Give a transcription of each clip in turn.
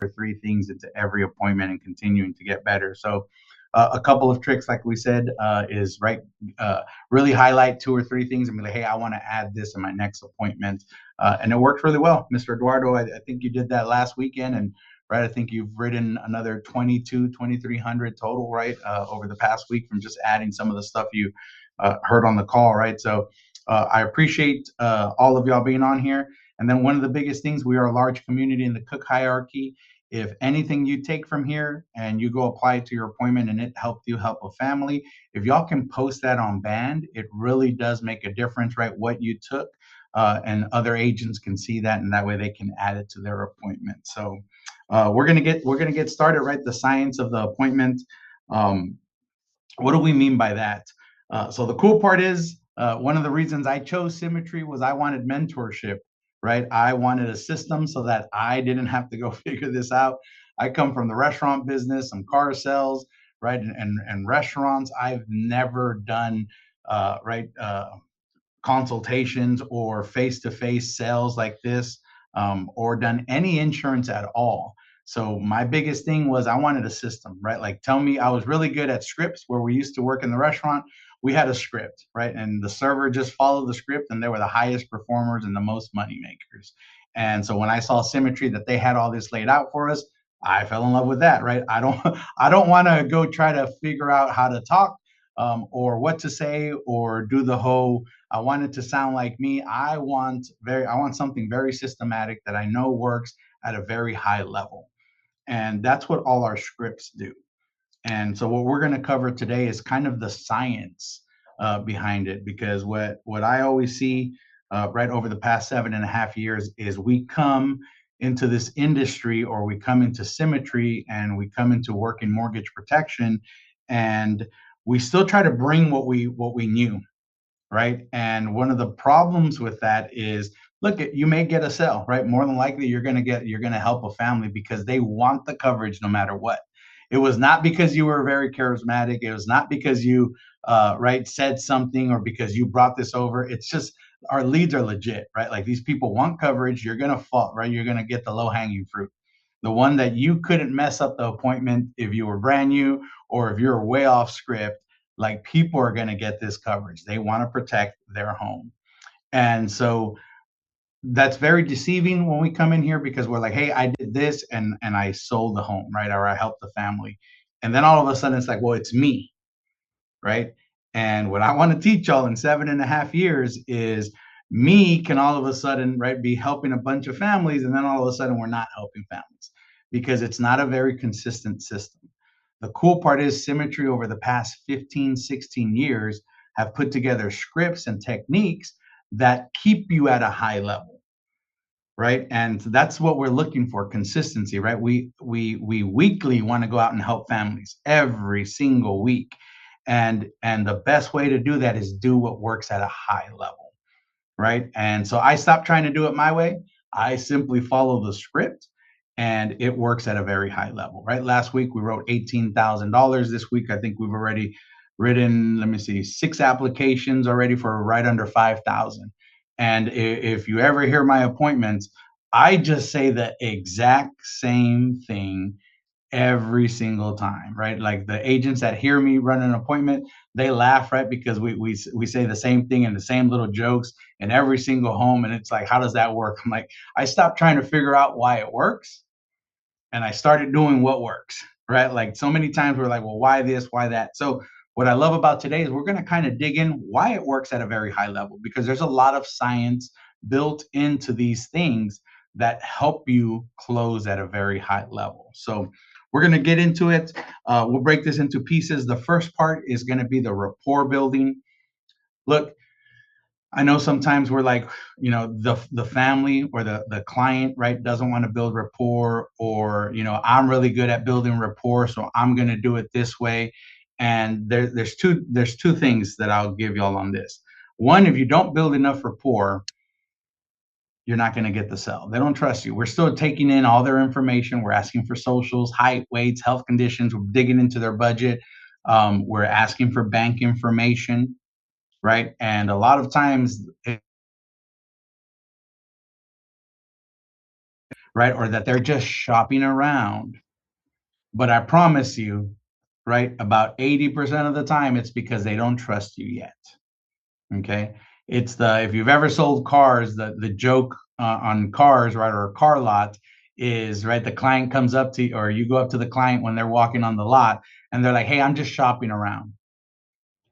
three things into every appointment and continuing to get better. So, a couple of tricks, like we said, is right. Really highlight two or three things and be like, hey, I want to add this in my next appointment. And it worked really well. Mr. Eduardo, I think you did that last weekend. And right, I think you've written another 2,300 total, right, over the past week from just adding some of the stuff you heard on the call, right? So I appreciate all of y'all being on here. And then one of the biggest things, we are a large community in the Cook hierarchy. If anything you take from here and you go apply it to your appointment and it helped you help a family, if y'all can post that on Band, it really does make a difference, right? What you took, and other agents can see that, and that way they can add it to their appointment. So we're gonna get started, right? The science of the appointment. Um, what do we mean by that? So the cool part is, one of the reasons I chose Symmetry was I wanted mentorship, right? I wanted a system so that I didn't have to go figure this out. I come from the restaurant business, some car sales, right? And restaurants. I've never done right consultations or face-to-face sales like this, or done any insurance at all. So my biggest thing was I wanted a system, right? Like, tell me, I was really good at scripts where we used to work in the restaurant. We had a script, right? And the server just followed the script, and they were the highest performers and the most money makers. And so when I saw Symmetry that they had all this laid out for us, I fell in love with that, right? I don't want to go try to figure out how to talk, or what to say, or do the whole I want it to sound like me. I want something very systematic that I know works at a very high level. And that's what all our scripts do. And so what we're going to cover today is kind of the science behind it, because what I always see right over the past 7.5 years is we come into this industry, or we come into Symmetry, and we come into working mortgage protection, and we still try to bring what we knew, right? And one of the problems with that is, look, you may get a sale, right? More than likely, you're going to help a family because they want the coverage no matter what. It was not because you were very charismatic. It was not because you, right, said something, or because you brought this over. It's just our leads are legit, right? Like, these people want coverage. You're going to fall, right? You're going to get the low hanging fruit, the one that you couldn't mess up the appointment if you were brand new, or if you're way off script. Like, people are going to get this coverage. They want to protect their home. And so that's very deceiving when we come in here, because we're like, hey, I did this, and I sold the home, right? Or I helped the family. And then all of a sudden it's like, well, it's me, right? And what I want to teach y'all in 7.5 years is, me can all of a sudden, right, be helping a bunch of families, and then all of a sudden we're not helping families, because it's not a very consistent system. The cool part is Symmetry over the past 15, 16 years have put together scripts and techniques that keep you at a high level, right? And that's what we're looking for, consistency, right? We weekly want to go out and help families every single week. And the best way to do that is do what works at a high level, right? And so I stopped trying to do it my way. I simply follow the script, and it works at a very high level, right? Last week we wrote $18,000. This week I think we've already written, let me see, 6 applications already for right under 5,000. And if you ever hear my appointments, I just say the exact same thing every single time, right? Like, the agents that hear me run an appointment, they laugh, right? Because we say the same thing and the same little jokes in every single home, and it's like, how does that work? I'm like, I stopped trying to figure out why it works, and I started doing what works, right? Like, so many times we're like, well, why this, why that? So what I love about today is we're going to kind of dig in why it works at a very high level, because there's a lot of science built into these things that help you close at a very high level. So we're going to get into it. We'll break this into pieces. The first part is going to be the rapport building. Look, I know sometimes we're like, the family or the client, right, doesn't want to build rapport, or, I'm really good at building rapport, so I'm going to do it this way. And there's two things that I'll give y'all on this. One, if you don't build enough rapport, you're not going to get the sell. They don't trust you. We're still taking in all their information. We're asking for socials, height, weights, health conditions. We're digging into their budget. We're asking for bank information, right? And a lot of times, right? Or that they're just shopping around. But I promise you, right, about 80% of the time, it's because they don't trust you yet. Okay. It's the, if you've ever sold cars, the joke on cars, right, or a car lot is, right, the client comes up to you, or you go up to the client when they're walking on the lot and they're like, hey, I'm just shopping around,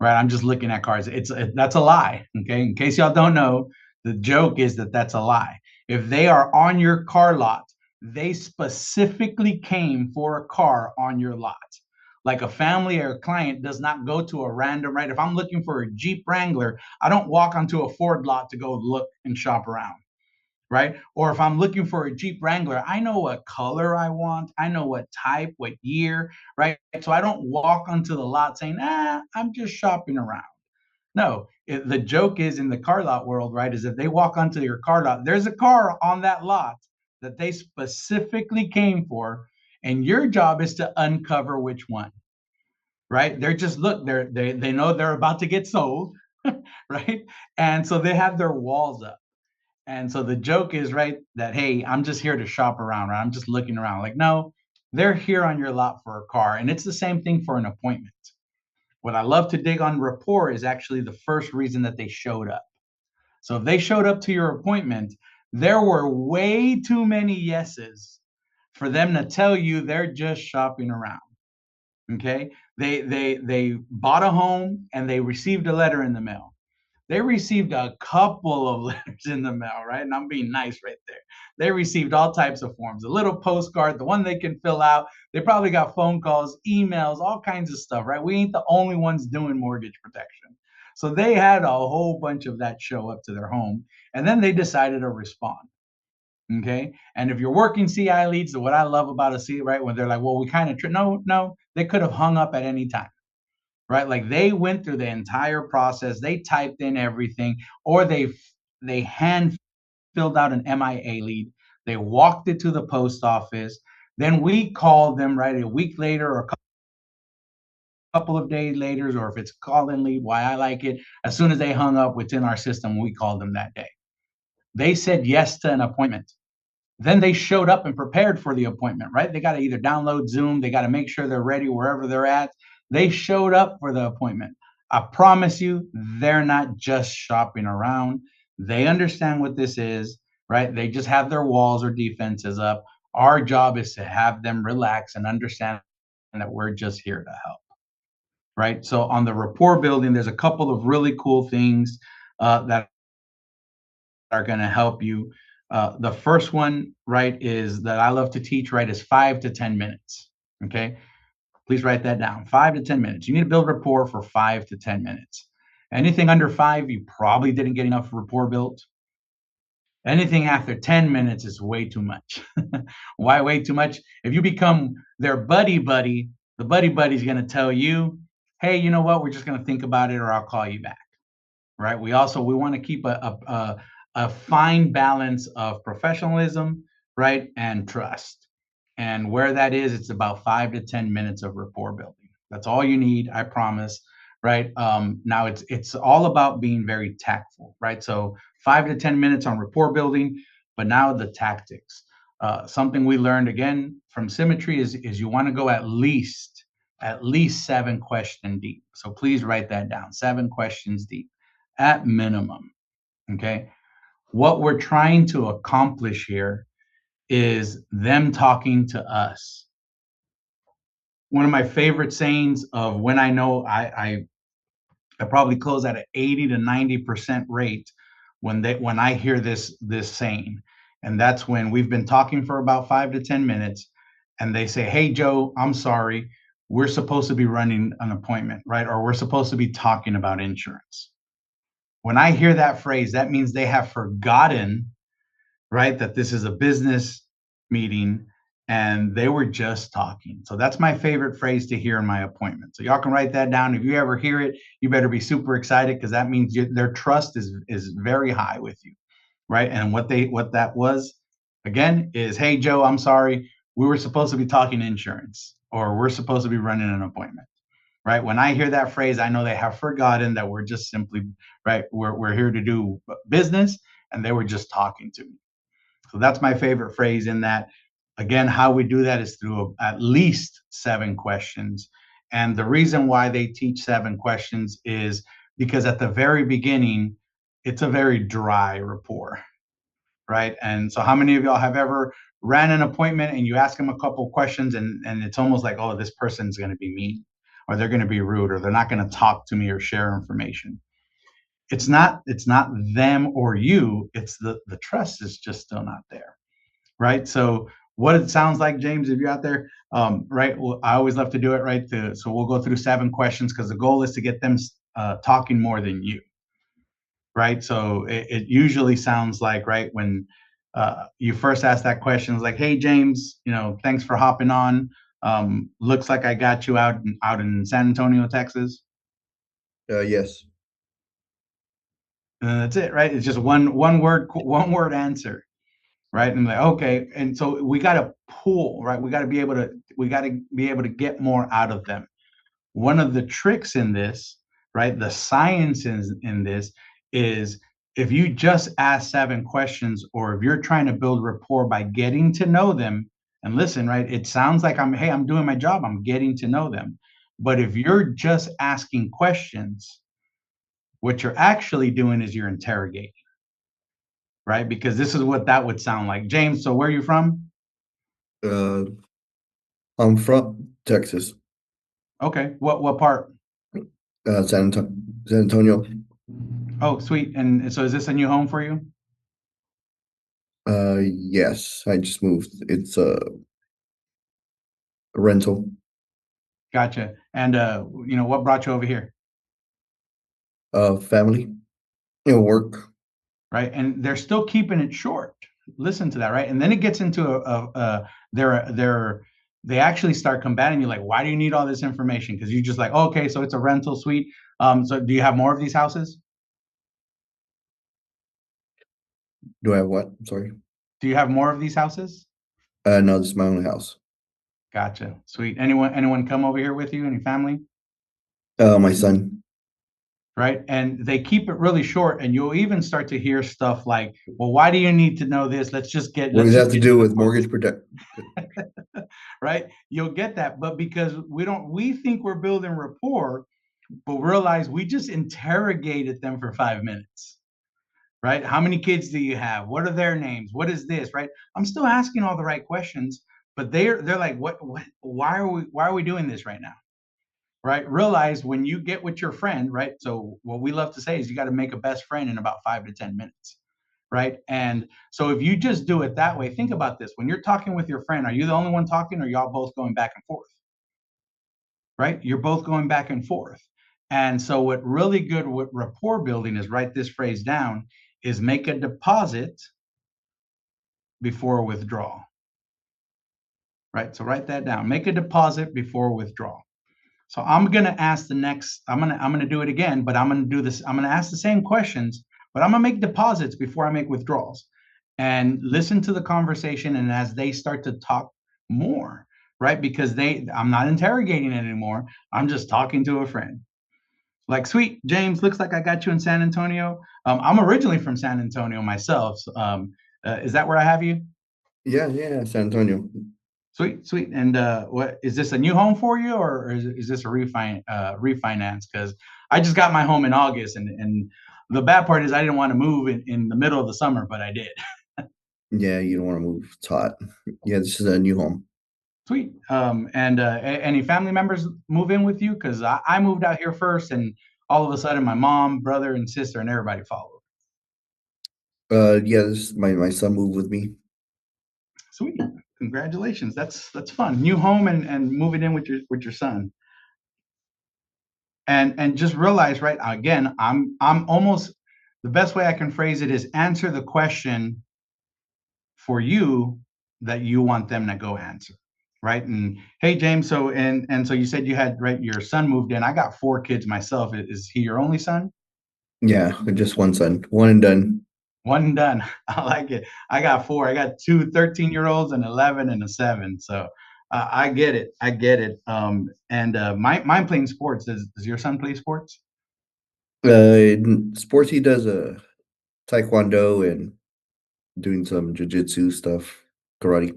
right? I'm just looking at cars. That's a lie. Okay. In case y'all don't know, the joke is that that's a lie. If they are on your car lot, they specifically came for a car on your lot. Like a family or a client does not go to a random, right? If I'm looking for a Jeep Wrangler, I don't walk onto a Ford lot to go look and shop around, right? Or if I'm looking for a Jeep Wrangler, I know what color I want, I know what type, what year, right? So I don't walk onto the lot saying, I'm just shopping around. No, the joke is in the car lot world, right? Is if they walk onto your car lot, there's a car on that lot that they specifically came for, and your job is to uncover which one, right? They're just look, they know they're about to get sold, right? And so they have their walls up. And so the joke is, right, that hey, I'm just here to shop around, right? I'm just looking around. Like, no, they're here on your lot for a car. And it's the same thing for an appointment. What I love to dig on rapport is actually the first reason that they showed up. So if they showed up to your appointment, there were way too many yeses for them to tell you they're just shopping around. Okay? They bought a home and they received a letter in the mail. They received a couple of letters in the mail, right? And I'm being nice right there. They received all types of forms, a little postcard, the one they can fill out. They probably got phone calls, emails, all kinds of stuff, right? We ain't the only ones doing mortgage protection. So they had a whole bunch of that show up to their home, and then they decided to respond. Okay. And if you're working CI leads, what I love about a C, right, when they're like, well, we kind of, no, they could have hung up at any time, right? Like they went through the entire process, they typed in everything, or they hand filled out an MIA lead, they walked it to the post office, then we called them right a week later or a couple of days later, or if it's call-in lead, why I like it, as soon as they hung up within our system, we called them that day. They said yes to an appointment. Then they showed up and prepared for the appointment, right? They got to either download Zoom, they got to make sure they're ready wherever they're at. They showed up for the appointment. I promise you, they're not just shopping around. They understand what this is, right? They just have their walls or defenses up. Our job is to have them relax and understand that we're just here to help, right? So on the rapport building, there's a couple of really cool things that are going to help you. The first one, right, is that I love to teach, right, is 5 to 10 minutes. Okay. Please write that down. 5 to 10 minutes. You need to build rapport for 5 to 10 minutes. Anything under five, you probably didn't get enough rapport built. Anything after 10 minutes is way too much. Why way too much? If you become their buddy, the buddy is going to tell you, hey, you know what? We're just going to think about it or I'll call you back, right? We want to keep a fine balance of professionalism, right, and trust. And where that is, it's about 5 to 10 minutes of rapport building. That's all you need, I promise. Right. Now it's all about being very tactful, right? So 5 to 10 minutes on rapport building, but now the tactics. Something we learned again from Symmetry is you want to go at least 7 questions deep. So please write that down. 7 questions deep at minimum. Okay. What we're trying to accomplish here is them talking to us. One of my favorite sayings of when I know I probably close at an 80 to 90% rate when I hear this saying. And that's when we've been talking for about 5 to 10 minutes and they say, hey Joe, I'm sorry. We're supposed to be running an appointment, right? Or we're supposed to be talking about insurance. When I hear that phrase, that means they have forgotten, right, that this is a business meeting and they were just talking. So that's my favorite phrase to hear in my appointment. So y'all can write that down. If you ever hear it, you better be super excited because that means their trust is very high with you, right? And what that was again is, hey Joe, I'm sorry, we were supposed to be talking insurance, or we're supposed to be running an appointment, right? When I hear that phrase, I know they have forgotten that we're just simply, right, we're here to do business and they were just talking to me. So that's my favorite phrase in that. Again, how we do that is through at least 7 questions. And the reason why they teach 7 questions is because at the very beginning, it's a very dry rapport, right? And so, how many of y'all have ever ran an appointment and you ask them a couple questions and it's almost like, oh, this person's going to be mean, or they're going to be rude, or they're not going to talk to me or share information. It's not them or you. It's the trust is just still not there, right? So what it sounds like, James, if you're out there, right? Well, I always love to do it, right? So we'll go through 7 questions because the goal is to get them talking more than you, right? So it usually sounds like, right, when you first ask that question, it's like, "Hey, James, thanks for hopping on. Looks like I got you out in San Antonio, Texas." Yes. And that's it, right? It's just one word answer, right? And like, okay, and so we got to pull, right? We got to be able to get more out of them. One of the tricks in this, right? The science in this is if you just ask 7 questions, or if you're trying to build rapport by getting to know them, and listen, right? It sounds like I'm doing my job, I'm getting to know them. But if you're just asking questions, what you're actually doing is you're interrogating, right? Because this is what that would sound like. James, so where are you from? Uh, I'm from Texas, Okay. What part? San Antonio. Oh, sweet. And so is this a new home for you? Yes, I just moved. It's a rental. Gotcha. And what brought you over here? Family, work. Right? And they're still keeping it short. Listen to that, right? And then it gets into they actually start combating you like, why do you need all this information? Because you just like, oh, okay, so it's a rental suite. So do you have more of these houses? Do I have what? I'm sorry. Do you have more of these houses? No, this is my own house. Gotcha. Sweet. Anyone come over here with you? Any family? My son. Right? And they keep it really short, and you'll even start to hear stuff like, "Well, why do you need to know this? Let's just get What let's does that just have to get to do the with point." mortgage protect? Right? You'll get that, but because we think we're building rapport, but realize we just interrogated them for 5 minutes. Right? How many kids do you have? What are their names? What is this? Right? I'm still asking all the right questions, but they're like, what? Why are we doing this right now? Right? Realize when you get with your friend, right? So what we love to say is you got to make a best friend in about 5 to 10 minutes, right? And so if you just do it that way, think about this: when you're talking with your friend, are you the only one talking, or y'all both going back and forth? Right? You're both going back and forth. And so what really good with rapport building is, write this phrase down, is make a deposit before withdrawal. Right? So write that down. Make a deposit before withdrawal. So I'm gonna do it again, but I'm gonna do this. I'm gonna ask the same questions, but I'm gonna make deposits before I make withdrawals, and listen to the conversation. And as they start to talk more, right? Because I'm not interrogating it anymore. I'm just talking to a friend. Like, sweet James, looks like I got you in San Antonio. I'm originally from San Antonio myself. So, is that where I have you? Yeah, yeah, San Antonio. Sweet, sweet. And what is this, a new home for you, or is this a refinance? Because I just got my home in August, and the bad part is I didn't want to move in the middle of the summer, but I did. Yeah, you don't want to move. It's hot. Yeah, this is a new home. Sweet. And any family members move in with you? Because I moved out here first, and all of a sudden my mom, brother, and sister, and everybody followed. Yeah, this is my son moved with me. Sweet. Congratulations. That's fun. New home and moving in with your son. And just realize, right, again, I'm almost, the best way I can phrase it is answer the question for you that you want them to go answer, right? And hey, James, so you said you had, right, your son moved in. I got 4 kids myself. Is he your only son? Yeah, just one son, one and done. One and done. I like it. I got 4. I got 2 13-year-olds, an 11 and a 7. So I get it. I get it. And mine playing sports. Does your son play sports? Sports, he does taekwondo and doing some jujitsu stuff, karate.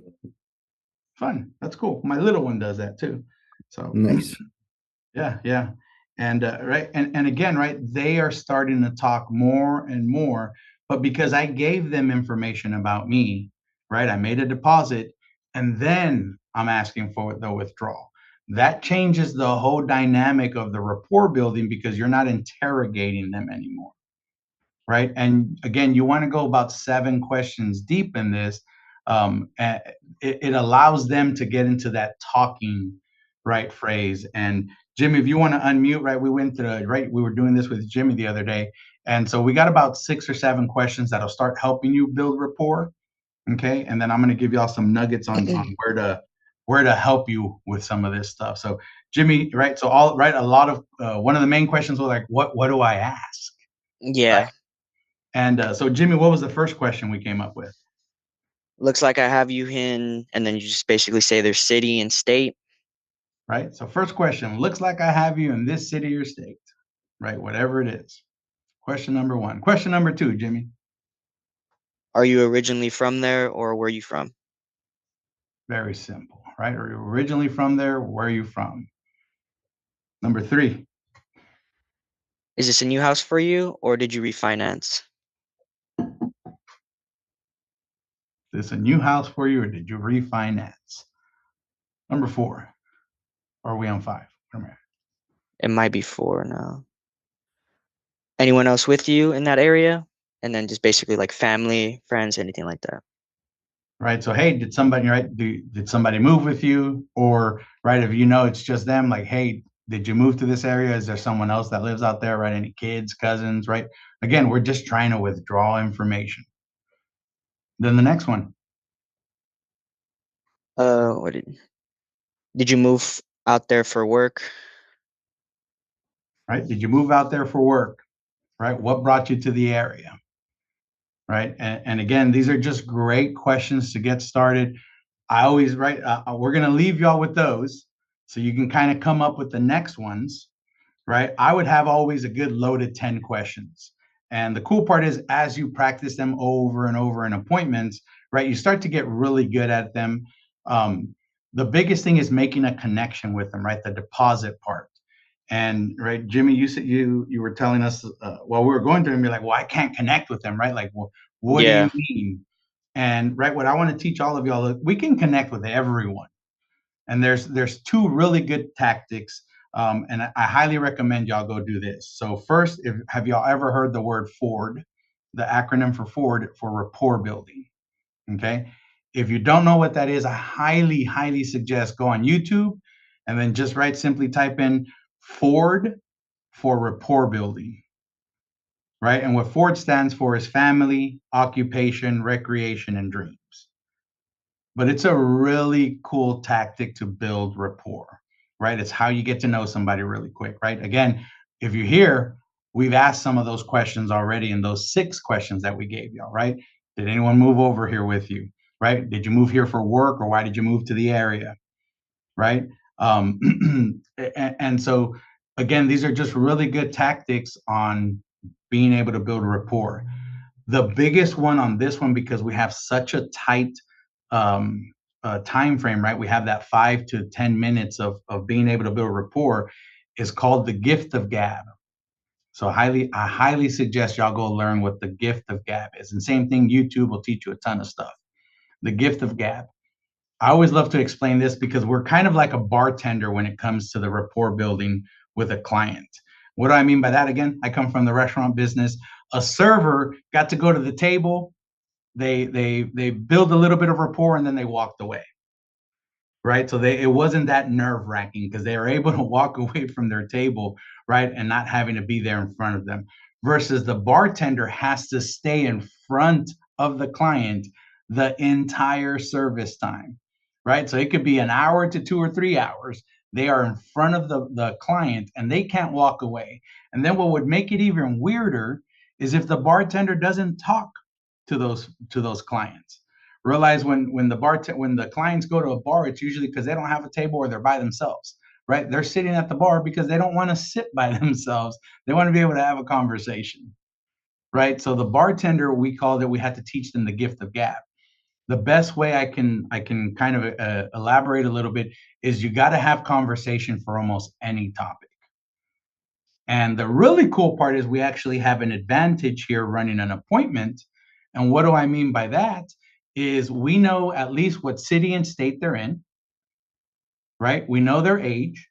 Fun. That's cool. My little one does that too. So Nice. yeah, yeah. And right, and again, right, they are starting to talk more and more, but because I gave them information about me, right? I made a deposit and then I'm asking for the withdrawal. That changes the whole dynamic of the rapport building because you're not interrogating them anymore, right? And again, you want to go about 7 questions deep in this. And it allows them to get into that talking right phrase. And Jimmy, if you want to unmute, right? We went to the right. We were doing this with Jimmy the other day, and so we got about 6 or 7 questions that'll start helping you build rapport. Okay, and then I'm going to give y'all some nuggets on where to help you with some of this stuff. So Jimmy, right? So all right, a lot of one of the main questions was like, what do I ask? Yeah. And so, Jimmy, what was the first question we came up with? Looks like I have you in, and then you just basically say their city and state. Right. So, first question looks like I have you in this city or state, right? Whatever it is. Question number one. Question number two, Jimmy. Are you originally from there, or where are you from? Very simple, right? Are you originally from there? Where are you from? Number three. Is this a new house for you, or did you refinance? Is this a new house for you or did you refinance? Number four. Or are we on five? It might be 4 now. Anyone else with you in that area? And then just basically like family, friends, anything like that. Right. So, hey, did somebody, right? Did somebody move with you? Or, right, if you know it's just them, like, hey, did you move to this area? Is there someone else that lives out there, right? Any kids, cousins, right? Again, we're just trying to withdraw information. Then the next one, What did you move out there for work? right? Did you move out there for work? Right? What brought you to the area? Right. And again, these are just great questions to get started. I always, right? We're going to leave y'all with those so you can kind of come up with the next ones, right? I would have always a good loaded 10 questions. And the cool part is, as you practice them over and over in appointments, right, you start to get really good at them. The biggest thing is making a connection with them, right? The deposit part. And right, Jimmy, you said you were telling us while we were going through, and you're like, well, I can't connect with them, right? Like, well, what do you Yeah. mean? And right, what I want to teach all of y'all, we can connect with everyone. And there's 2 really good tactics, and I highly recommend y'all go do this. So first, have y'all ever heard the word Ford, the acronym for Ford for rapport building? Okay. If you don't know what that is, I highly suggest go on YouTube and then just simply type in Ford for rapport building, right? And what Ford stands for is family, occupation, recreation, and dreams. But it's a really cool tactic to build rapport, right? It's how you get to know somebody really quick, right? Again, if you're here, we've asked some of those questions already in those 6 questions that we gave y'all, right? Did anyone move over here with you, right? Did you move here for work or why did you move to the area, right? And so, again, these are just really good tactics on being able to build rapport. The biggest one on this one, because we have such a tight time frame, right? We have that 5 to 10 minutes of being able to build rapport, is called the gift of gab. So I highly suggest y'all go learn what the gift of gab is. And same thing, YouTube will teach you a ton of stuff. The gift of gab. I always love to explain this because we're kind of like a bartender when it comes to the rapport building with a client. What do I mean by that? Again, I come from the restaurant business. A server got to go to the table, they build a little bit of rapport and then they walked away, right? So it wasn't that nerve wracking because they were able to walk away from their table, right, and not having to be there in front of them. Versus the bartender has to stay in front of the client the entire service time, right? So it could be an hour to 2 or 3 hours. They are in front of the client and they can't walk away. And then what would make it even weirder is if the bartender doesn't talk to those clients. Realize when the clients go to a bar, it's usually because they don't have a table or they're by themselves, right? They're sitting at the bar because they don't want to sit by themselves. They want to be able to have a conversation. right? So the bartender, we called it, we had to teach them the gift of gab. The best way I can kind of elaborate a little bit is you got to have conversation for almost any topic. And the really cool part is we actually have an advantage here running an appointment. And what do I mean by that? Is we know at least what city and state they're in, right? We know their age,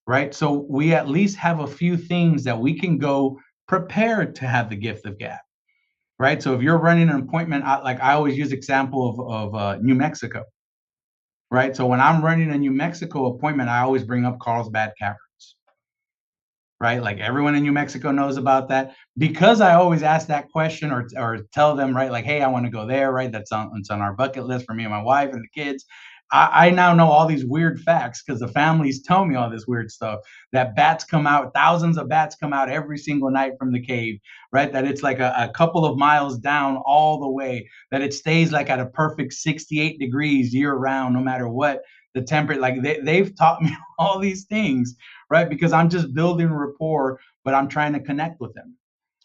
right? So we at least have a few things that we can go prepared to have the gift of gab, right? So if you're running an appointment, like I always use example of New Mexico, right? So when I'm running a New Mexico appointment, I always bring up Carlsbad Caverns, right? Like everyone in New Mexico knows about that because I always ask that question or tell them, right? Like, hey, I want to go there, right? It's on our bucket list for me and my wife and the kids. I now know all these weird facts because the families tell me all this weird stuff that bats come out, thousands of bats come out every single night from the cave, right? That it's like a couple of miles down all the way, that it stays like at a perfect 68 degrees year round, no matter what the temperature. Like they've taught me all these things, right? Because I'm just building rapport, but I'm trying to connect with them,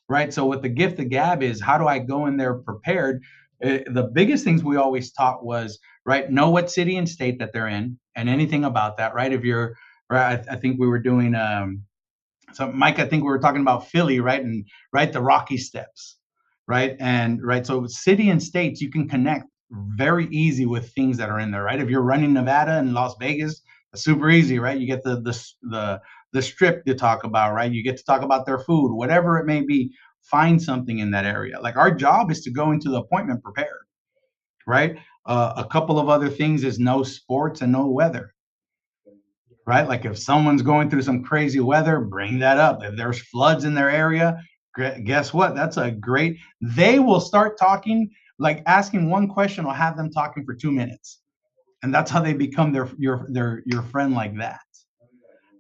right? So what the gift of gab is, how do I go in there prepared? The biggest things we always taught was, right, know what city and state that they're in and anything about that, right? If you're, right, I think we were doing, so Mike, I think we were talking about Philly, right? And right, the Rocky Steps, right? And right, so city and states, you can connect very easy with things that are in there, right? If you're running Nevada and Las Vegas, it's super easy, right? You get the strip to talk about, right? You get to talk about their food, whatever it may be. Find something in that area. Like our job is to go into the appointment prepared, right? A couple of other things is no sports and no weather, right? Like if someone's going through some crazy weather, bring that up. If there's floods in their area, guess what? That's a great, they will start talking, like asking one question will have them talking for 2 minutes. And that's how they become your friend like that.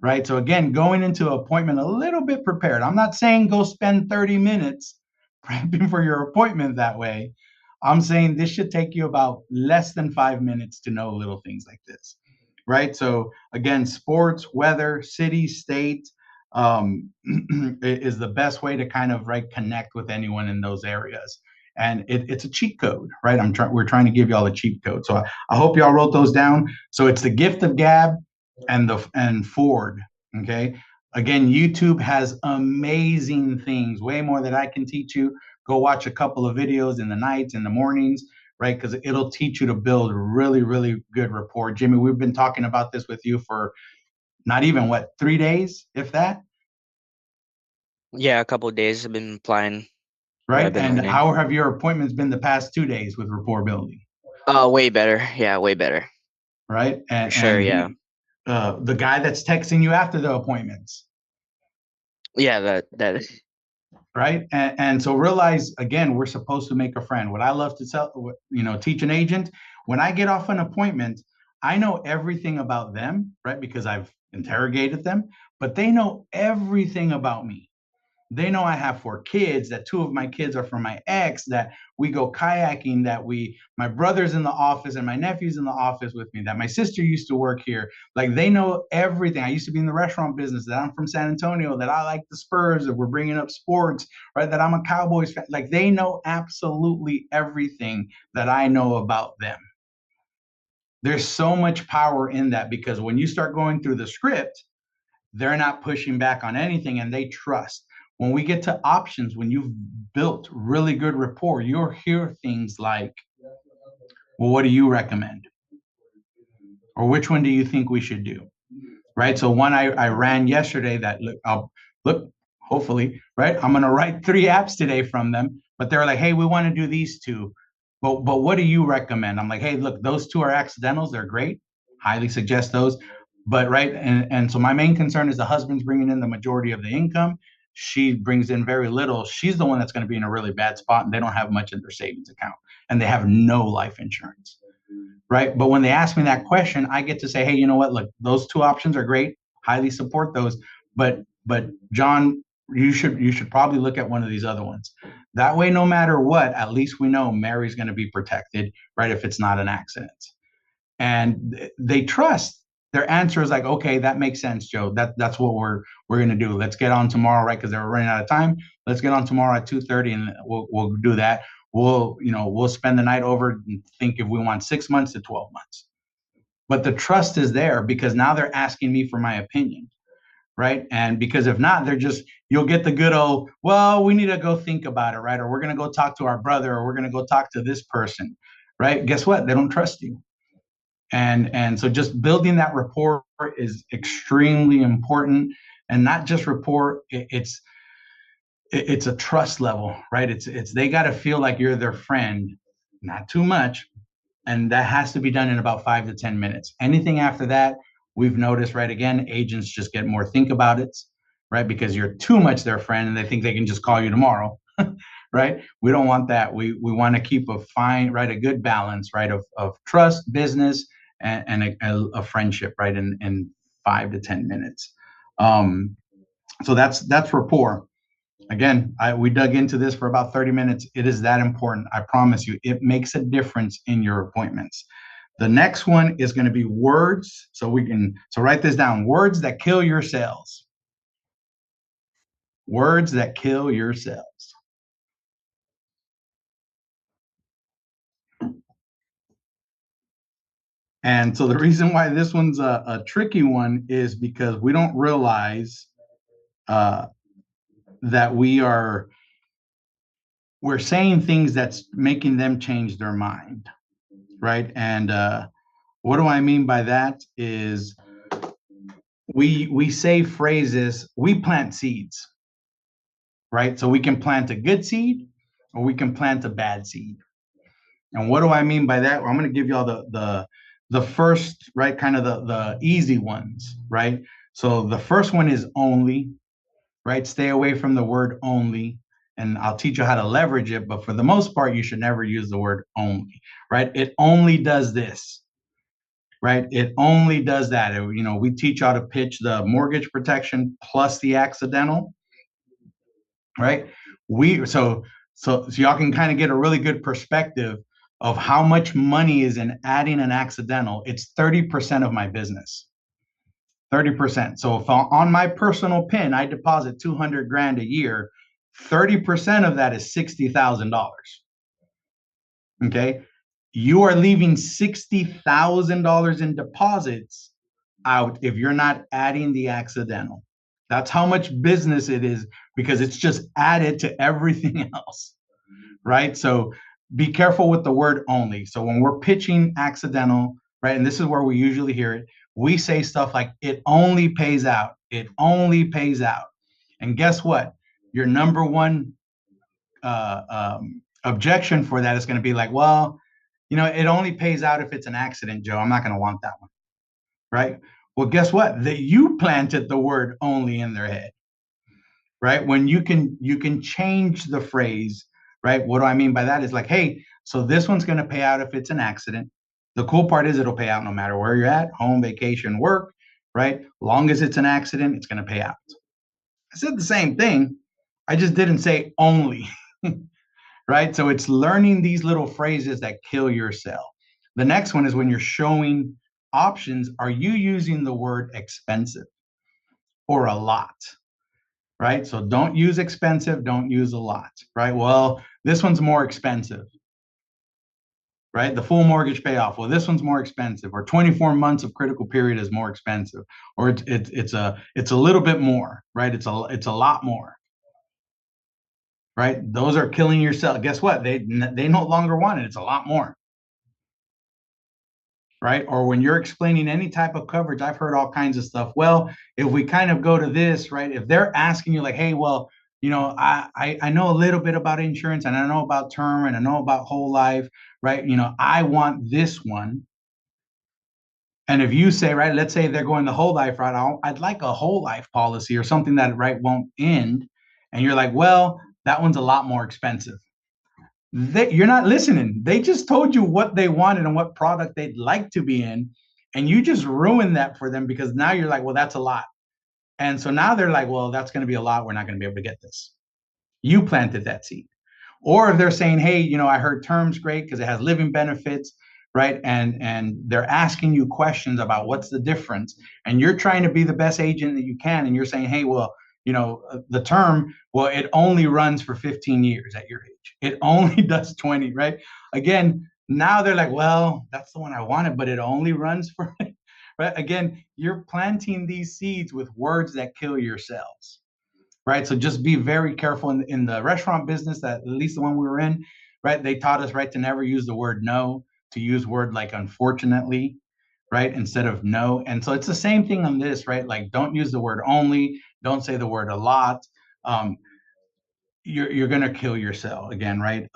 Right. So again, going into an appointment a little bit prepared. I'm not saying go spend 30 minutes prepping for your appointment that way. I'm saying this should take you about less than 5 minutes to know little things like this. Right. So again, sports, weather, city, state is the best way to kind of connect with anyone in those areas. And it's a cheat code, right? We're trying to give y'all a cheat code. So I hope y'all wrote those down. So it's the gift of gab and Ford. Okay. Again, YouTube has amazing things, way more that I can teach you. Go watch a couple of videos in the nights, in the mornings, right? Because it'll teach you to build really, really good rapport. Jimmy, we've been talking about this with you for not even 3 days, if that. Yeah, a couple of days I've been applying. Right. And learning. How have your appointments been the past 2 days with rapport building? Way better. Yeah, way better. Right. And for sure, yeah. The guy that's texting you after the appointments. Yeah, that right. And so realize, again, we're supposed to make a friend. What I love to tell, teach an agent, when I get off an appointment, I know everything about them, right? Because I've interrogated them, but they know everything about me. They know I have 4 kids, that 2 of my kids are from my ex, that we go kayaking, that my brother's in the office and my nephew's in the office with me, that my sister used to work here. Like they know everything. I used to be in the restaurant business, that I'm from San Antonio, that I like the Spurs, that we're bringing up sports, right? That I'm a Cowboys fan. Like they know absolutely everything that I know about them. There's so much power in that because when you start going through the script, they're not pushing back on anything and they trust. When we get to options, when you've built really good rapport, you'll hear things like, well, what do you recommend? Or which one do you think we should do? Right. So one I ran yesterday that look, hopefully, right. I'm going to write 3 apps today from them, but they're like, hey, we want to do these 2. But what do you recommend? I'm like, hey, look, those 2 are accidentals. They're great. Highly suggest those. But right. And so my main concern is the husband's bringing in the majority of the income. She brings in very little. She's the one that's going to be in a really bad spot and they don't have much in their savings account and they have no life insurance. Right. But when they ask me that question, I get to say, hey, you know what? Look, those 2 options are great. Highly support those. But John, you should probably look at one of these other ones. That way, no matter what, at least we know Mary's going to be protected, right? If it's not an accident. And they trust. their answer is like, okay, that makes sense, Joe. That's what we're gonna do. Let's get on tomorrow, right? Because they're running out of time. Let's get on tomorrow at 2:30, and we'll do that. We'll spend the night over and think if we want 6 months to 12 months. But the trust is there because now they're asking me for my opinion, right? And because if not, you'll get the good old, well, we need to go think about it, right? Or we're gonna go talk to our brother, or we're gonna go talk to this person, right? Guess what? They don't trust you. And so just building that rapport is extremely important, and not just rapport, it's a trust level, right? It's they got to feel like you're their friend, not too much, and that has to be done in about 5 to 10 minutes. Anything after that, we've noticed, right? Again, agents just get more think about it, right? Because you're too much their friend and they think they can just call you tomorrow, right? We don't want that. We want to keep a good balance, right? Of trust, business, and a friendship, right? In 5 to 10 minutes. So that's rapport. Again, we dug into this for about 30 minutes. It is that important. I promise you, it makes a difference in your appointments. The next one is going to be words. So write this down. Words that kill your sales. Words that kill your sales. And so the reason why this one's a tricky one is because we don't realize that we're saying things that's making them change their mind, right? And what do I mean by that is we say phrases, we plant seeds, right? So we can plant a good seed or we can plant a bad seed. And what do I mean by that? Well, I'm going to give you all the first, right, kind of the easy ones, right? So the first one is only, right? Stay away from the word only. And I'll teach you how to leverage it, but for the most part, you should never use the word only, right? It only does this, right? It only does that. We teach how to pitch the mortgage protection plus the accidental, right? So y'all can kind of get a really good perspective of how much money is in adding an accidental. It's 30% of my business. 30%. So if on my personal PIN, I deposit 200 grand a year, 30% of that is $60,000. Okay. You are leaving $60,000 in deposits out if you're not adding the accidental. That's how much business it is because it's just added to everything else, right? So be careful with the word only. So when we're pitching accidental, right, and this is where we usually hear it, we say stuff like, it only pays out. It only pays out. And guess what? Your number one objection for that is going to be like, well, it only pays out if it's an accident, Joe. I'm not going to want that one, right? Well, guess what? That you planted the word only in their head, right? When you can change the phrase, right? What do I mean by that is like, hey, so this one's going to pay out if it's an accident. The cool part is it'll pay out no matter where you're at, home, vacation, work, right? Long as it's an accident, it's going to pay out. I said the same thing. I just didn't say only, right? So it's learning these little phrases that kill your sale. The next one is when you're showing options, are you using the word expensive or a lot, right? So don't use expensive, don't use a lot, right? Well, this one's more expensive, right? The full mortgage payoff. Well, this one's more expensive, or 24 months of critical period is more expensive, or it's a little bit more, right? It's a lot more, right? Those are killing your sale. Guess what? They no longer want it. It's a lot more, right? Or when you're explaining any type of coverage, I've heard all kinds of stuff. Well, if we kind of go to this, right? If they're asking you like, hey, well, I know a little bit about insurance and I know about term and I know about whole life, right? I want this one. And if you say, right, let's say they're going the whole life route, I'd like a whole life policy or something that, right, won't end. And you're like, well, that one's a lot more expensive. You're not listening. They just told you what they wanted and what product they'd like to be in. And you just ruined that for them because now you're like, well, that's a lot. And so now they're like, well, that's going to be a lot. We're not going to be able to get this. You planted that seed. Or if they're saying, hey, I heard term's great because it has living benefits, right? And they're asking you questions about what's the difference, and you're trying to be the best agent that you can, and you're saying, hey, well, the term, well, it only runs for 15 years at your age. It only does 20, right? Again, now they're like, well, that's the one I wanted, but it only runs for, right? Again, you're planting these seeds with words that kill your sales, right? So just be very careful in the restaurant business, that at least the one we were in, right? They taught us, right, to never use the word no, to use word like unfortunately, right, instead of no. And so it's the same thing on this, right? Like, don't use the word only, don't say the word a lot. You're gonna kill your sale again, right?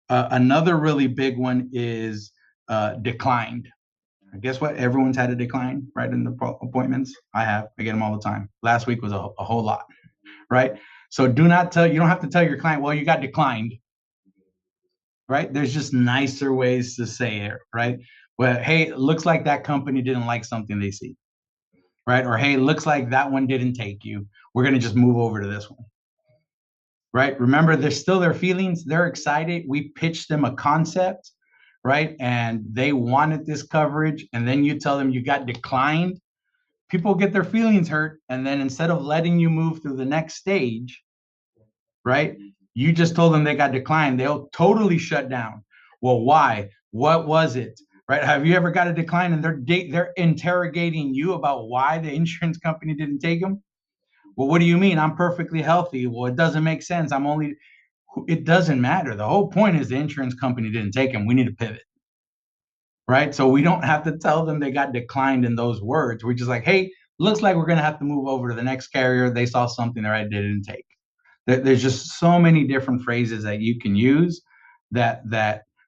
Another really big one is declined. Guess what? Everyone's had a decline, right, in the appointments. I get them all the time. Last week was a whole lot, right? So you don't have to tell your client, well, you got declined, right? There's just nicer ways to say it, right? Well, hey, it looks like that company didn't like something they see, right? Or hey, looks like that one didn't take you. We're going to just move over to this one, right? Remember, they're still their feelings. They're excited. We pitched them a concept, right? And they wanted this coverage. And then you tell them you got declined. People get their feelings hurt. And then instead of letting you move through the next stage, right, you just told them they got declined, they'll totally shut down. Well, why? What was it? Right? Have you ever got a decline and they're interrogating you about why the insurance company didn't take them? Well, what do you mean? I'm perfectly healthy. Well, it doesn't make sense. It doesn't matter. The whole point is the insurance company didn't take them. We need to pivot. Right? So we don't have to tell them they got declined in those words. We're just like, hey, looks like we're going to have to move over to the next carrier. They saw something that they didn't take. There's just so many different phrases that you can use that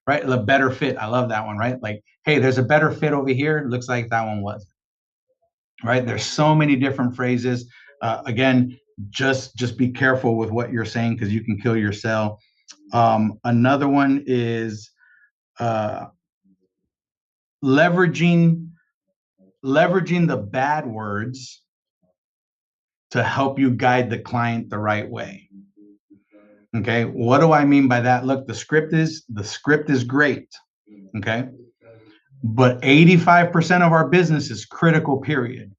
right, the better fit. I love that one, right? Like, hey, there's a better fit over here. It looks like that one wasn't. Right? There's so many different phrases. Again, just be careful with what you're saying because you can kill your sale. Another one is leveraging the bad words to help you guide the client the right way. Okay, what do I mean by that? Look, the script is great. Okay, but 85% of our business is critical period.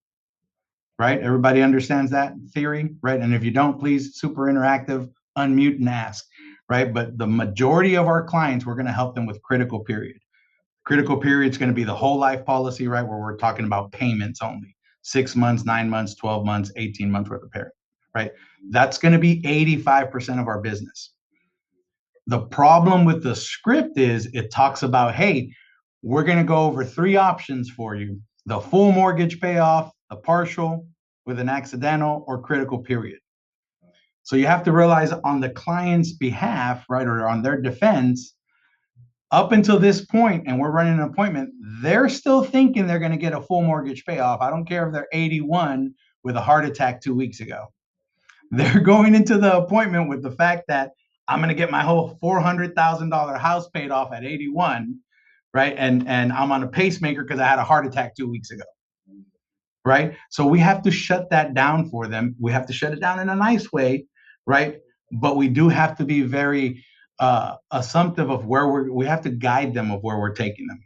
Right? Everybody understands that theory, right? And if you don't, please, super interactive, unmute and ask. Right? But the majority of our clients, we're going to help them with critical period. Critical period is going to be the whole life policy, right? Where we're talking about payments only, 6 months, 9 months, 12 months, 18 months worth of period, right? That's going to be 85% of our business. The problem with the script is it talks about, hey, we're going to go over 3 options for you: the full mortgage payoff, the partial with an accidental, or critical period. So you have to realize on the client's behalf, right, or on their defense, up until this point, and we're running an appointment, they're still thinking they're going to get a full mortgage payoff. I don't care if they're 81 with a heart attack 2 weeks ago. They're going into the appointment with the fact that I'm going to get my whole $400,000 house paid off at 81, right? And I'm on a pacemaker because I had a heart attack 2 weeks ago, right? So we have to shut that down for them. We have to shut it down in a nice way, right? But we do have to be very assumptive of where we have to guide them of where we're taking them,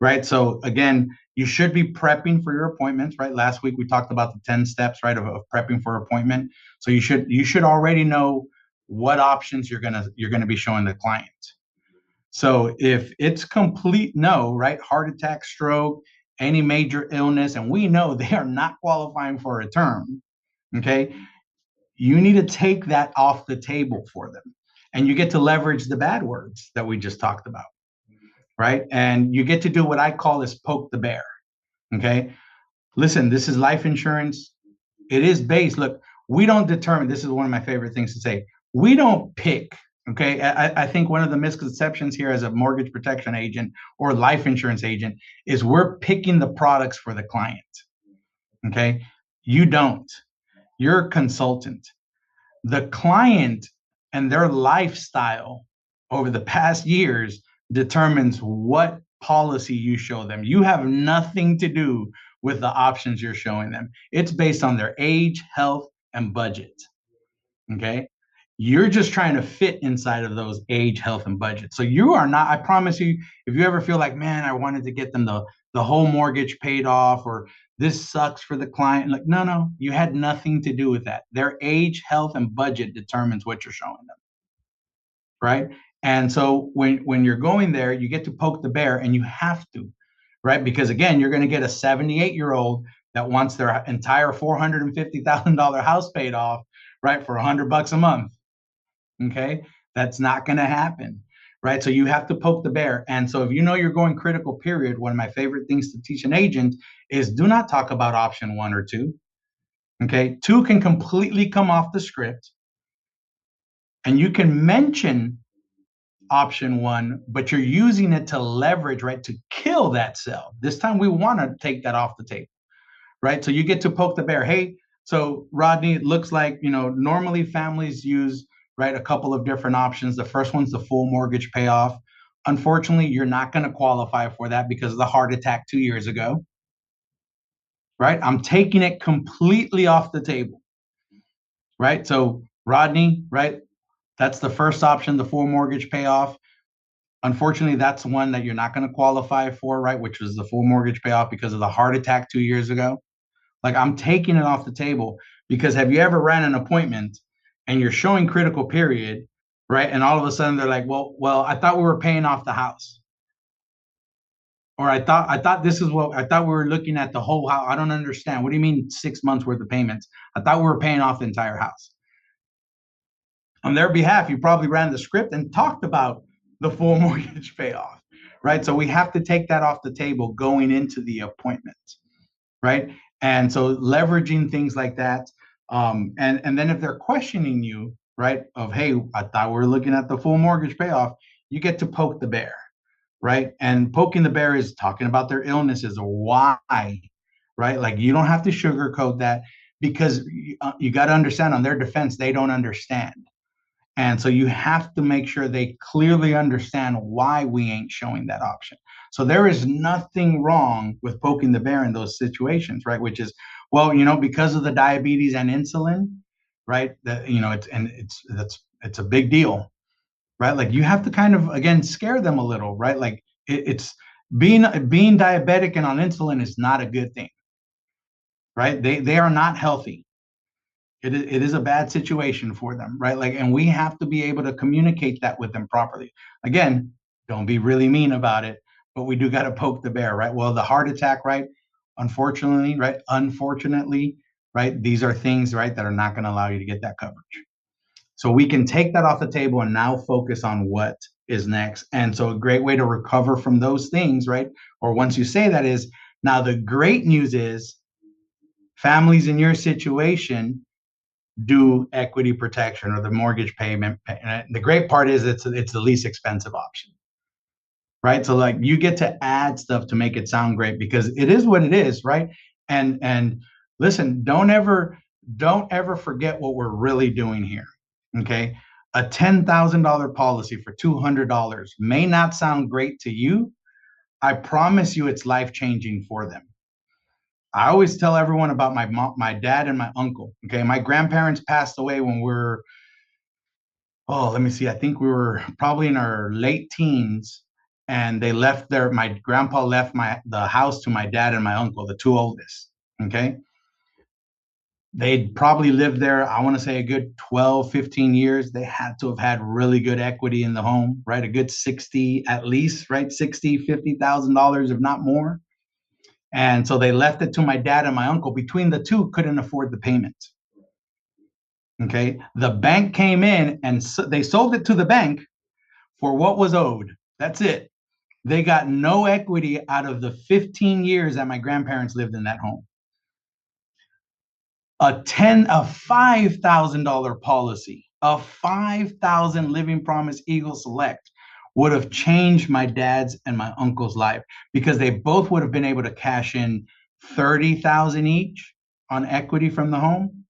right? So again, you should be prepping for your appointments, right? Last week we talked about the 10 steps, right, of prepping for appointment. So you should already know what options you're gonna be showing the client. So if it's complete no, right, heart attack, stroke, any major illness, and we know they are not qualifying for a term, okay, you need to take that off the table for them. And you get to leverage the bad words that we just talked about, right? And you get to do what I call is poke the bear, okay? Listen, this is life insurance. It is based, look, we don't determine, this is one of my favorite things to say, we don't pick, okay? I think one of the misconceptions here as a mortgage protection agent or life insurance agent is we're picking the products for the client, okay? You don't. You're a consultant. The client and their lifestyle over the past years determines what policy you show them. You have nothing to do with the options you're showing them. It's based on their age, health, and budget. Okay. You're just trying to fit inside of those age, health, and budget. So you are not, I promise you, if you ever feel like, man, I wanted to get them the whole mortgage paid off, or this sucks for the client. Like, no, you had nothing to do with that. Their age, health, and budget determines what you're showing them. Right. And so when you're going there, you get to poke the bear, and you have to, right? Because again, you're going to get a 78-year-old that wants their entire $450,000 house paid off, right, for $100 a month. Okay, that's not going to happen, right? So you have to poke the bear. And so if you know you're going critical period, one of my favorite things to teach an agent is do not talk about option 1 or 2. Okay, 2 can completely come off the script, and you can mention option 1, but you're using it to leverage, right, to kill that sell. This time we want to take that off the table, right? So you get to poke the bear. Hey, so Rodney, it looks like, normally families use, right, a couple of different options. The first one's the full mortgage payoff. Unfortunately, you're not going to qualify for that because of the heart attack 2 years ago, right? I'm taking it completely off the table, right? So Rodney, right, that's the first option, the full mortgage payoff. Unfortunately, that's one that you're not going to qualify for, right, which was the full mortgage payoff because of the heart attack 2 years ago. Like, I'm taking it off the table because have you ever ran an appointment and you're showing critical period, right? And all of a sudden they're like, well, I thought we were paying off the house. Or I thought this is what I thought we were looking at the whole house. I don't understand. What do you mean 6 months worth of payments? I thought we were paying off the entire house. On their behalf, you probably ran the script and talked about the full mortgage payoff, right? So we have to take that off the table going into the appointment, right? And so leveraging things like that. And then if they're questioning you, right, of, hey, I thought we were looking at the full mortgage payoff, you get to poke the bear, right? And poking the bear is talking about their illnesses or why, right? Like, you don't have to sugarcoat that because you got to understand, on their defense, they don't understand. And so you have to make sure they clearly understand why we ain't showing that option. So there is nothing wrong with poking the bear in those situations, right? Which is, well, because of the diabetes and insulin, right? That, it's a big deal, right? Like, you have to kind of, again, scare them a little, right? Like, it's being diabetic and on insulin is not a good thing, right? They are not healthy. It is a bad situation for them, right? Like, and we have to be able to communicate that with them properly. Again, don't be really mean about it, but we do got to poke the bear, right? Well, the heart attack, right? Unfortunately, right? These are things, right, that are not going to allow you to get that coverage. So we can take that off the table and now focus on what is next. And so a great way to recover from those things, right? Or once you say that is, now the great news is families in your situation do equity protection or the mortgage payment. And the great part is it's the least expensive option, right? So, like, you get to add stuff to make it sound great because it is what it is, right? And listen, don't ever forget what we're really doing here. Okay, a $10,000 policy for $200 may not sound great to you. I promise you, it's life-changing for them. I always tell everyone about my mom, my dad, and my uncle. Okay, my grandparents passed away when let me see, I think we were probably in our late teens, and they left my grandpa left the house to my dad and my uncle, the two oldest. Okay, they'd probably lived there, I want to say, a good 12, 15 years. They had to have had really good equity in the home, right? A good 60 at least, right? $60,000-$50,000, if not more. And so they left it to my dad and my uncle. Between the two, couldn't afford the payment. Okay. The bank came in and they sold it to the bank for what was owed. That's it. They got no equity out of the 15 years that my grandparents lived in that home. A $5,000 policy, a $5,000 Living Promise Eagle Select would have changed my dad's and my uncle's life because they both would have been able to cash in $30,000 each on equity from the home,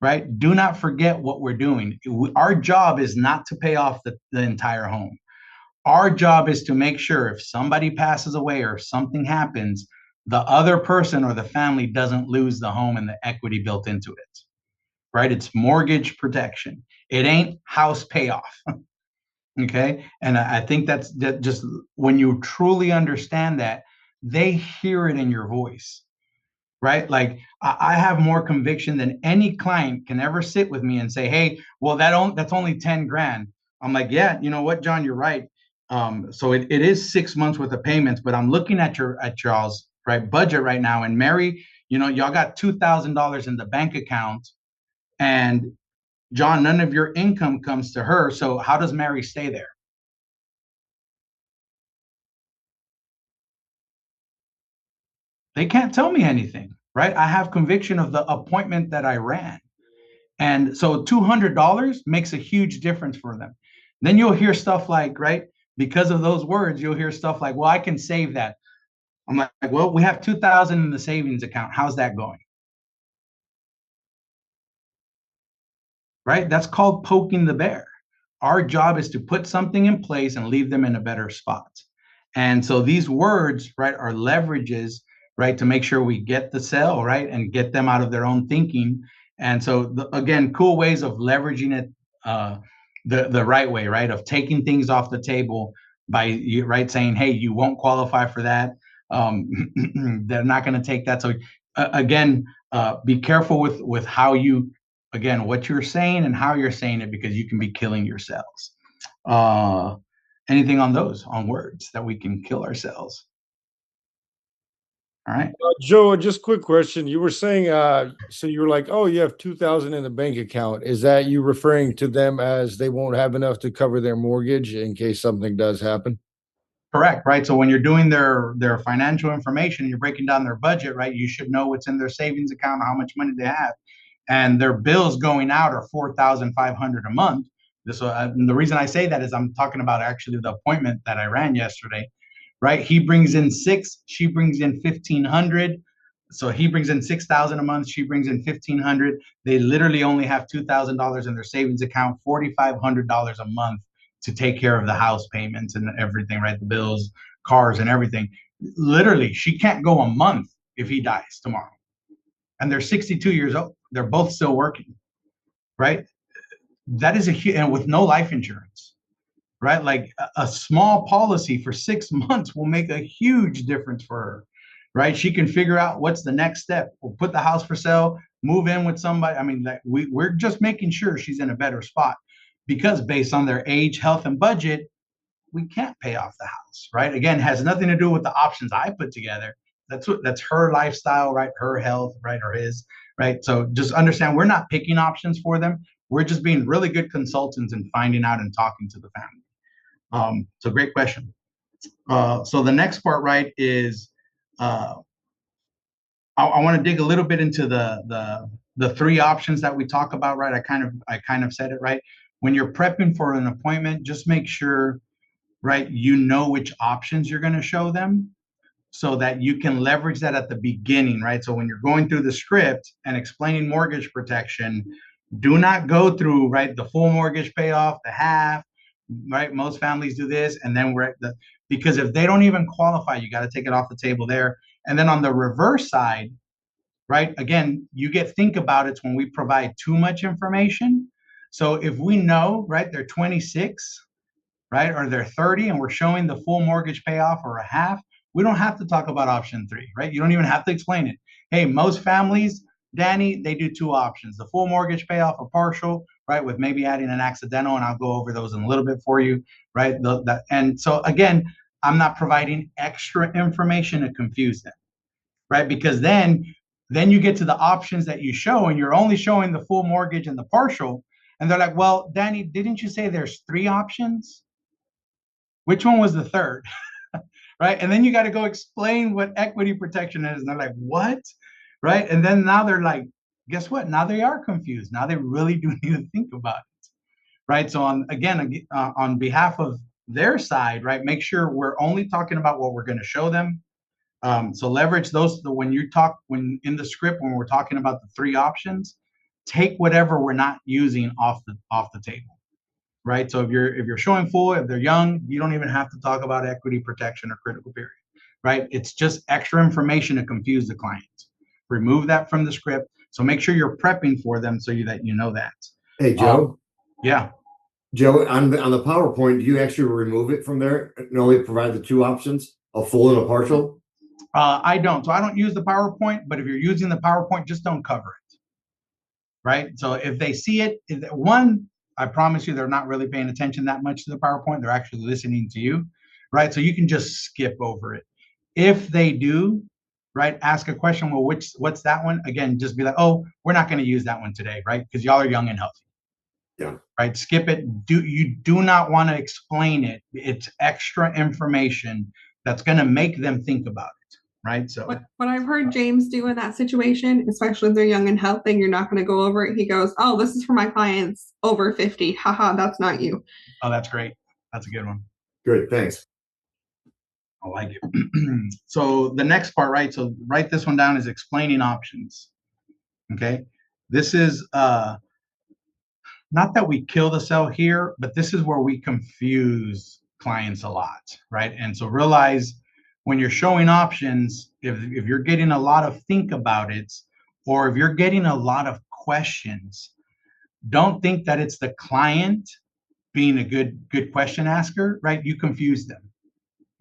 right? Do not forget what we're doing. Our job is not to pay off the entire home. Our job is to make sure if somebody passes away or something happens, the other person or the family doesn't lose the home and the equity built into it. right? It's mortgage protection. It ain't house payoff. Okay. And I think that's that just when you truly understand that, they hear it in your voice, right? Like I have more conviction than any client can ever sit with me and say, hey, well, that's only 10 grand. I'm like, yeah, you know what, John, you're right. So it is 6 months worth of payments, but I'm looking at y'all's right budget right now. And Mary, y'all got $2,000 in the bank account, and John, none of your income comes to her. So how does Mary stay there? They can't tell me anything, right? I have conviction of the appointment that I ran. And so $200 makes a huge difference for them. Then you'll hear stuff like, right, because of those words, you'll hear stuff like, well, I can save that. I'm like, well, we have 2,000 in the savings account. How's that going? Right? That's called poking the bear. Our job is to put something in place and leave them in a better spot. And so these words, right, are leverages, right, to make sure we get the sale, right, and get them out of their own thinking. And so, again, cool ways of leveraging it the right way, right, of taking things off the table by, right, saying, hey, you won't qualify for that. They're not going to take that. So, again, be careful with how you, again, what you're saying and how you're saying it, because you can be killing yourselves. Anything on words that we can kill ourselves? All right. Joe, just quick question. You were saying, so you were like, oh, you have 2,000 in the bank account. Is that you referring to them as they won't have enough to cover their mortgage in case something does happen? Correct. Right. So when you're doing their financial information, you're breaking down their budget, right? You should know what's in their savings account, how much money they have, and their bills going out are $4,500 a month. The reason I say that is I'm talking about actually the appointment that I ran yesterday, right? He brings in 6, she brings in 1,500. So he brings in 6,000 a month, she brings in 1,500. They literally only have $2,000 in their savings account, $4,500 a month to take care of the house payments and everything, right? The bills, cars, and everything. Literally, she can't go a month if he dies tomorrow. And they're 62 years old. They're both still working, right? That is and with no life insurance, right? Like a small policy for 6 months will make a huge difference for her, right? She can figure out what's the next step. We'll put the house for sale, move in with somebody. I mean, we're just making sure she's in a better spot, because based on their age, health, and budget, we can't pay off the house, right? Again, has nothing to do with the options I put together. That's her lifestyle, right? Her health, right? Or his, right? So just understand, we're not picking options for them. We're just being really good consultants and finding out and talking to the family. So great question. So the next part, right, is I want to dig a little bit into the 3 options that we talk about, right? I kind of said it, right? When you're prepping for an appointment, just make sure, right, you know which options you're going to show them, so that you can leverage that at the beginning, right? So when you're going through the script and explaining mortgage protection, do not go through, right, the full mortgage payoff, the half, right? Most families do this, and then because if they don't even qualify, you got to take it off the table there. And then on the reverse side, right, again, think about it when we provide too much information. So if we know, right, they're 26, right, or they're 30, and we're showing the full mortgage payoff or a half, we don't have to talk about option 3, right? You don't even have to explain it. Hey, most families, Danny, they do 2 options: the full mortgage payoff or partial, right, with maybe adding an accidental, and I'll go over those in a little bit for you, right? And so again, I'm not providing extra information to confuse them, right? Because then you get to the options that you show, and you're only showing the full mortgage and the partial, and they're like, well, Danny, didn't you say there's 3 options? Which one was the third? Right? And then you got to go explain what equity protection is. And they're like, what? Right? And then now they're like, guess what? Now they are confused. Now they really do need to think about it. Right? So on behalf of their side, right, make sure we're only talking about what we're going to show them. So leverage those. When in the script, when we're talking about the 3 options, take whatever we're not using off the table. Right? So if you're showing full, if they're young, you don't even have to talk about equity protection or critical period, right? It's just extra information to confuse the client. Remove that from the script So make sure you're prepping for them so that you know that. Hey, Joe. Yeah. Joe, on the PowerPoint, do you actually remove it from there and only provide the two options, a full and a partial? I don't. So I don't use the PowerPoint, but if you're using the PowerPoint, just don't cover it. Right. So if they see it, I promise you, they're not really paying attention that much to the PowerPoint. They're actually listening to you. Right. So you can just skip over it. If they do, right, ask a question. Well, what's that one? Again, just be like, oh, we're not going to use that one today. Right. Because y'all are young and healthy. Yeah. Right. Skip it. You do not want to explain it. It's extra information that's going to make them think about it. Right. So what I've heard James do in that situation, especially if they're young and healthy, and you're not going to go over it. He goes, "Oh, this is for my clients over 50. Haha, that's not you." Oh, that's great. That's a good one. Good, thanks. I like it. So the next part, right? So write this one down, is explaining options. Okay. This is not that we kill the sale here, but this is where we confuse clients a lot, right? And so realize when you're showing options, if you're getting a lot of think about it, or if you're getting a lot of questions, don't think that it's the client being a good question asker, right? You confuse them.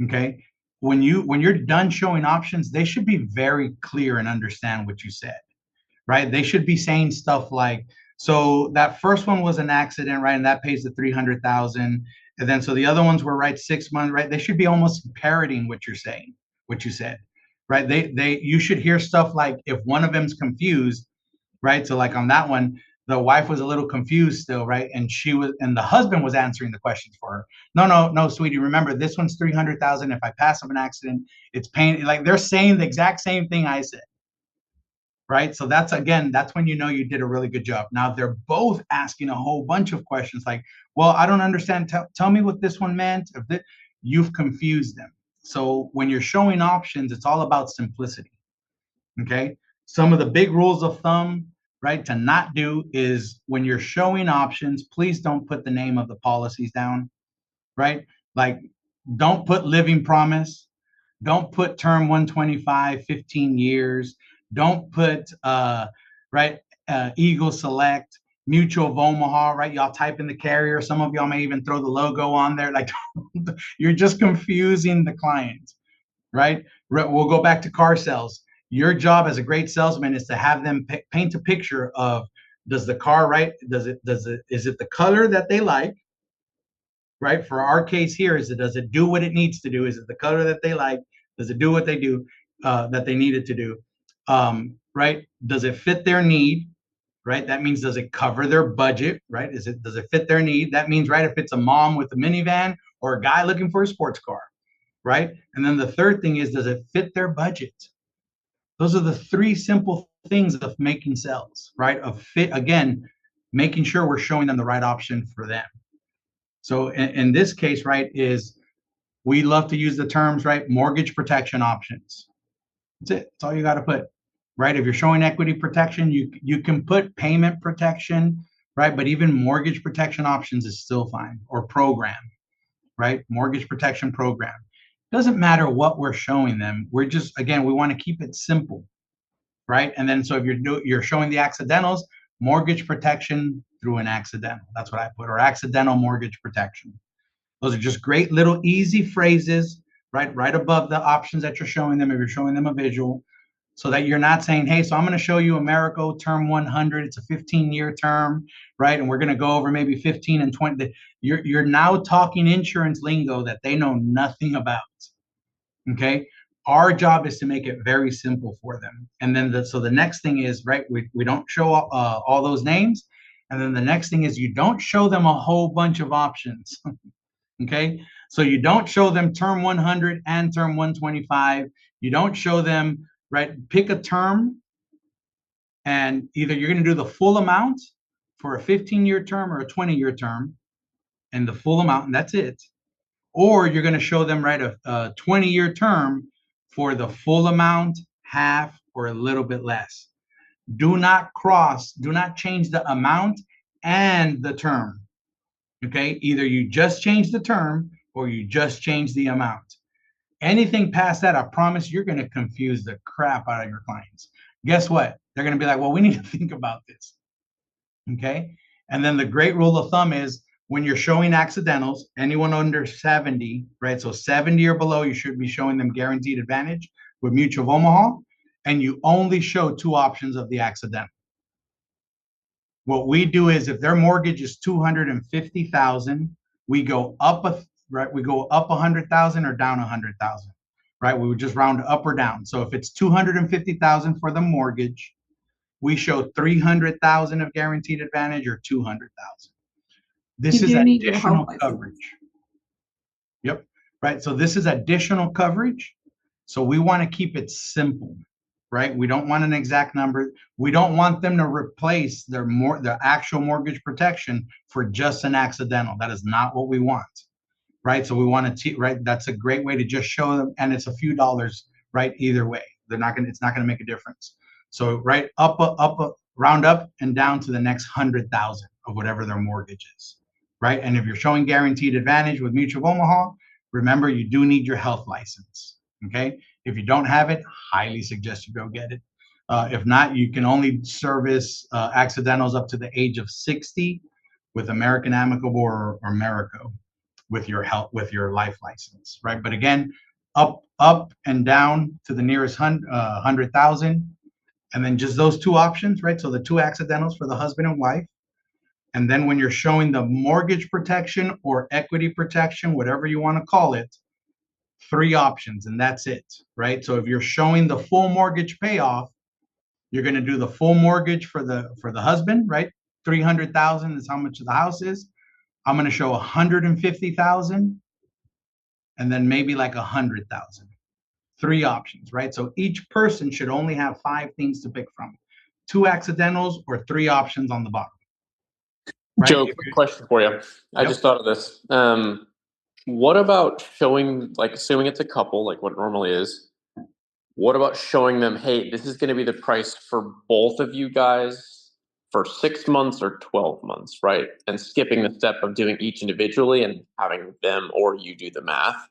Okay. When you're done showing options, they should be very clear and understand what you said, right? They should be saying stuff like, so that first one was an accident, right? And that pays the 300,000. And then, so the other ones were, right, 6 months, right? They should be almost parroting what you're saying, what you said, right? You should hear stuff like, if one of them's confused, right? So like on that one, the wife was a little confused still, right? And the husband was answering the questions for her. No, sweetie, remember, this one's 300,000. If I pass up an accident, it's paying. Like, they're saying the exact same thing I said. Right. So that's when you know you did a really good job. Now, if they're both asking a whole bunch of questions like, well, I don't understand. Tell me what this one meant. You've confused them. So when you're showing options, it's all about simplicity. Okay. Some of the big rules of thumb, right, to not do is, when you're showing options, please don't put the name of the policies down. Right. Like, don't put living promise. Don't put term 125, 15 years. Don't put Eagle Select, Mutual of Omaha, right? Y'all type in the carrier. Some of y'all may even throw the logo on there. Like, you're just confusing the client, right? We'll go back to car sales. Your job as a great salesman is to have them paint a picture of, does the car, right? Is it the color that they like? Right? For our case here, does it do what it needs to do? Is it the color that they like? Does it do what they do that they need it to do? Right? Does it fit their need? Right? That means, does it cover their budget? Right? Does it fit their need? That means, right, if it's a mom with a minivan or a guy looking for a sports car, right? And then the third thing is, does it fit their budget? Those are the three simple things of making sales, right? Of fit, again, making sure we're showing them the right option for them. So in this case, right, is we love to use the terms, right? Mortgage protection options. That's it. That's all you got to put, right? If you're showing equity protection, you can put payment protection, right? But even mortgage protection options is still fine, or program, right? Mortgage protection program. Doesn't matter what we're showing them. We're just, again, we want to keep it simple, right? And then, so if you're showing the accidentals, mortgage protection through an accidental. That's what I put, or accidental mortgage protection. Those are just great little easy phrases, right above the options that you're showing them, if you're showing them a visual, so that you're not saying, hey, so I'm going to show you Americo term 100. It's a 15-year term, right? And we're going to go over maybe 15 and 20. You're now talking insurance lingo that they know nothing about. Okay. Our job is to make it very simple for them. And then so the next thing is, right, we don't show all those names. And then the next thing is, you don't show them a whole bunch of options. Okay. So you don't show them term 100 and term 125. You don't show them, right, pick a term, and either you're going to do the full amount for a 15-year term or a 20-year term, and the full amount, and that's it. Or you're going to show them, right, a 20-year term for the full amount, half, or a little bit less. Do not change the amount and the term. Okay. Either you just change the term or you just change the amount. Anything past that, I promise you're going to confuse the crap out of your clients. Guess what? They're going to be like, well, we need to think about this. Okay. And then the great rule of thumb is when you're showing accidentals, anyone under 70, right? So 70 or below, you should be showing them guaranteed advantage with Mutual of Omaha, and you only show 2 options of the accidental. What we do is if their mortgage is 250,000, we go up we go up 100,000 or down 100,000, right? We would just round up or down. So if it's 250,000 for the mortgage, we show 300,000 of guaranteed advantage or 200,000. This You is do need your additional health license. coverage. Yep. Right. So this is additional coverage. So we want to keep it simple, right? We don't want an exact number. We don't want them to replace their actual mortgage protection for just an accidental. That is not what we want, right? So we want to, right? That's a great way to just show them, and it's a few dollars, right? Either way, it's not going to make a difference. So right round up and down to the next 100,000 of whatever their mortgage is, right? And if you're showing guaranteed advantage with Mutual of Omaha, remember you do need your health license. Okay. If you don't have it, highly suggest you go get it. If not, you can only service accidentals up to the age of 60 with American Amicable or Americo with your life license, right? But again, up and down to the nearest 100,000, and then just those 2 options, right? So the 2 accidentals for the husband and wife. And then when you're showing the mortgage protection or equity protection, whatever you want to call it, 3 options, and that's it, right? So if you're showing the full mortgage payoff, you're going to do the full mortgage for the husband, right? 300,000 is how much the house is. I'm going to show 150,000, and then maybe like 100,000. 3 options, right? So each person should only have 5 things to pick from: 2 accidentals or 3 options on the bottom. Right? Joe, quick question for you. I Yep. just thought of this. What about showing, like, assuming it's a couple, like what it normally is, what about showing them, hey, this is going to be the price for both of you guys for 6 months or 12 months, right? And skipping the step of doing each individually and having them or you do the math.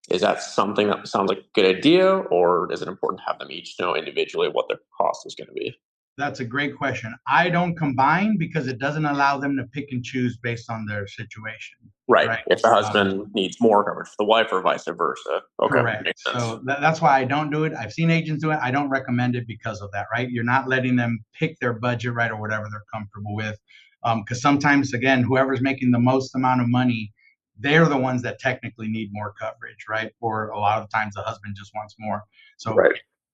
Is that something that sounds like a good idea, or is it important to have them each know individually what their cost is going to be? That's a great question. I don't combine because it doesn't allow them to pick and choose based on their situation. Right. If the husband needs more coverage for the wife or vice versa. Okay. Correct. Makes sense. So that's why I don't do it. I've seen agents do it. I don't recommend it because of that, right? You're not letting them pick their budget, right, or whatever they're comfortable with. Because sometimes, again, whoever's making the most amount of money, they're the ones that technically need more coverage, right? Or a lot of times the husband just wants more. So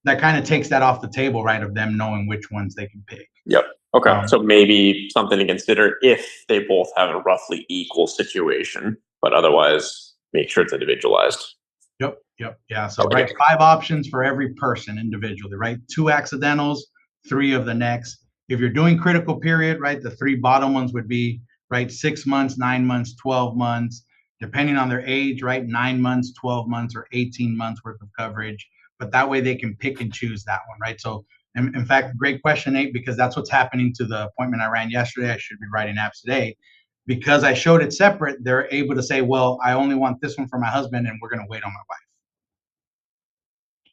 that kind of takes that off the table, right, of them knowing which ones they can pick. Yep. Okay. So maybe something to consider if they both have a roughly equal situation, but otherwise make sure it's individualized. Yep. Yeah. So right, 5 options for every person individually, right? 2 accidentals, 3 of the next. If you're doing critical period, right, the 3 bottom ones would be, right, 6 months, 9 months, 12 months, depending on their age, right, 9 months, 12 months, or 18 months worth of coverage. But that way they can pick and choose that one, right? So in fact, great question, Nate, because that's what's happening to the appointment I ran yesterday. I should be writing apps today. Because I showed it separate, they're able to say, well, I only want this one for my husband and we're going to wait on my wife.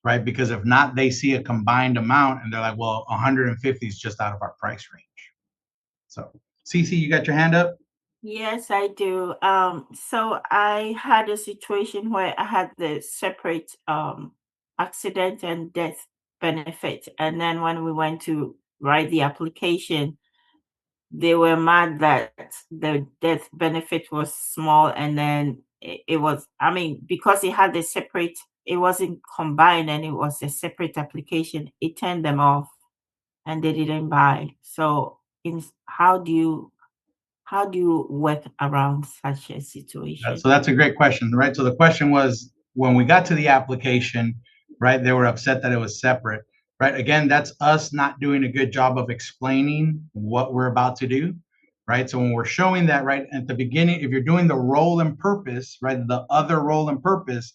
Right? Because if not, they see a combined amount and they're like, well, 150 is just out of our price range. So, Cece, you got your hand up? Yes, I do. So I had a situation where I had the separate accident and death benefit. And then when we went to write the application, they were mad that the death benefit was small. And then it was, I mean, because it had the separate, it wasn't combined and it was a separate application, it turned them off and they didn't buy. So how do you work around such a situation? So that's a great question, right? So the question was, when we got to the application, right, they were upset that it was separate, right? Again, that's us not doing a good job of explaining what we're about to do, right? So when we're showing that, right, at the beginning, if you're doing the role and purpose, right, the other role and purpose,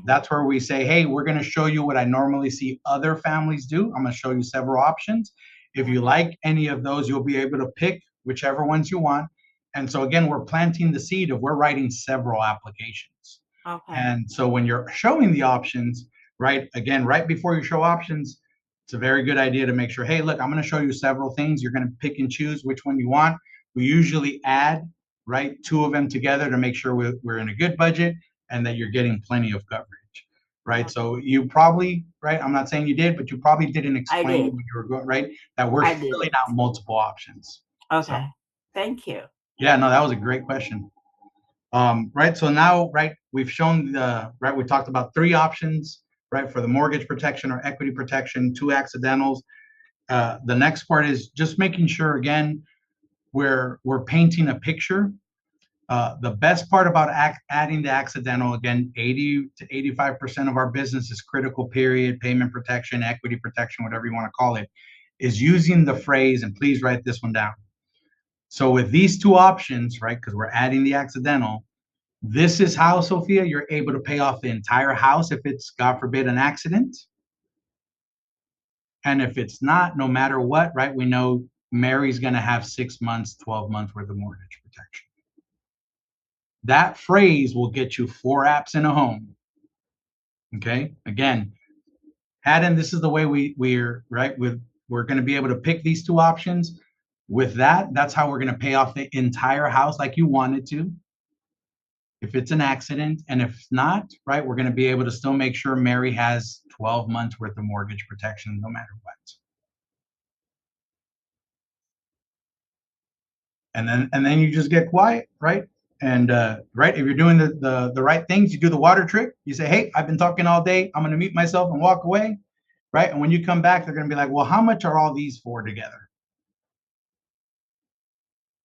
that's where we say, hey, we're going to show you what I normally see other families do. I'm going to show you several options. If you like any of those, you'll be able to pick whichever ones you want. And so again, we're planting the seed of we're writing several applications. Okay. And so when you're showing the options, right, again, right before you show options, it's a very good idea to make sure, hey, look, I'm going to show you several things. You're going to pick and choose which one you want. We usually add, right, 2 of them together to make sure we're in a good budget and that you're getting plenty of coverage, right? So you probably, right, I'm not saying you did, but you probably didn't explain did. when you were going, right, that we're I did. filling out multiple options. Okay. Thank you. Yeah, no, that was a great question. Right, so now, right, we've shown right, we talked about 3 options, right, for the mortgage protection or equity protection, 2 accidentals. The next part is just making sure, again, we're painting a picture. The best part about adding the accidental, again, 80 to 85% of our business is critical period, payment protection, equity protection, whatever you want to call it, is using the phrase, and please write this one down. So with these 2 options, right, because we're adding the accidental, this is how, Sophia, you're able to pay off the entire house if it's, God forbid, an accident. And if it's not, no matter what, right, we know Mary's going to have 6 months, 12 months worth of mortgage protection. That phrase will get you 4 apps in a home. Okay, again, Haddon, this is the way we're right with. We're going to be able to pick these 2 options. With that, that's how we're going to pay off the entire house like you wanted to, if it's an accident. And if not, right, we're going to be able to still make sure Mary has 12 months worth of mortgage protection no matter what. And then you just get quiet, right? And right, if you're doing the right things, you do the water trick. You say, hey, I've been talking all day. I'm going to mute myself and walk away, right? And when you come back, they're going to be like, well, how much are all these for together?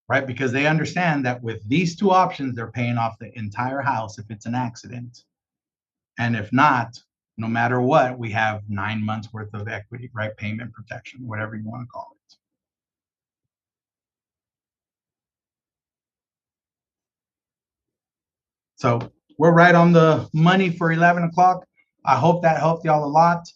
Right? Because they understand that with these 2 options, they're paying off the entire house if it's an accident. And if not, no matter what, we have 9 months worth of equity, right? Payment protection, whatever you want to call it. So we're right on the money for 11 o'clock. I hope that helped y'all a lot.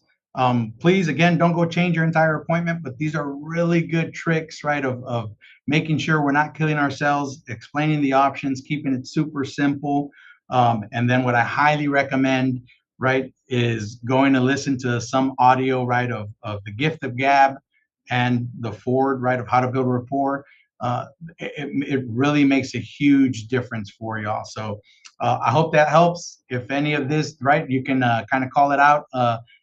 Please, again, don't go change your entire appointment, but these are really good tricks, right, of making sure we're not killing ourselves, explaining the options, keeping it super simple. And then what I highly recommend, right, is going to listen to some audio, right, of The Gift of Gab and the Ford, right, of how to build rapport. It really makes a huge difference for y'all. So I hope that helps. If any of this, right, you can kind of call it out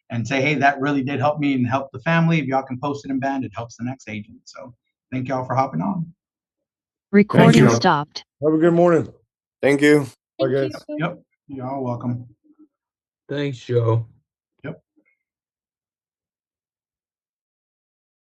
and say, hey, that really did help me and help the family. If y'all can post it in Band, it helps the next agent. So thank y'all for hopping on. Recording you. stopped. Have a good morning. Thank you. Bye, guys. Yep. Y'all welcome. Thanks, Joe.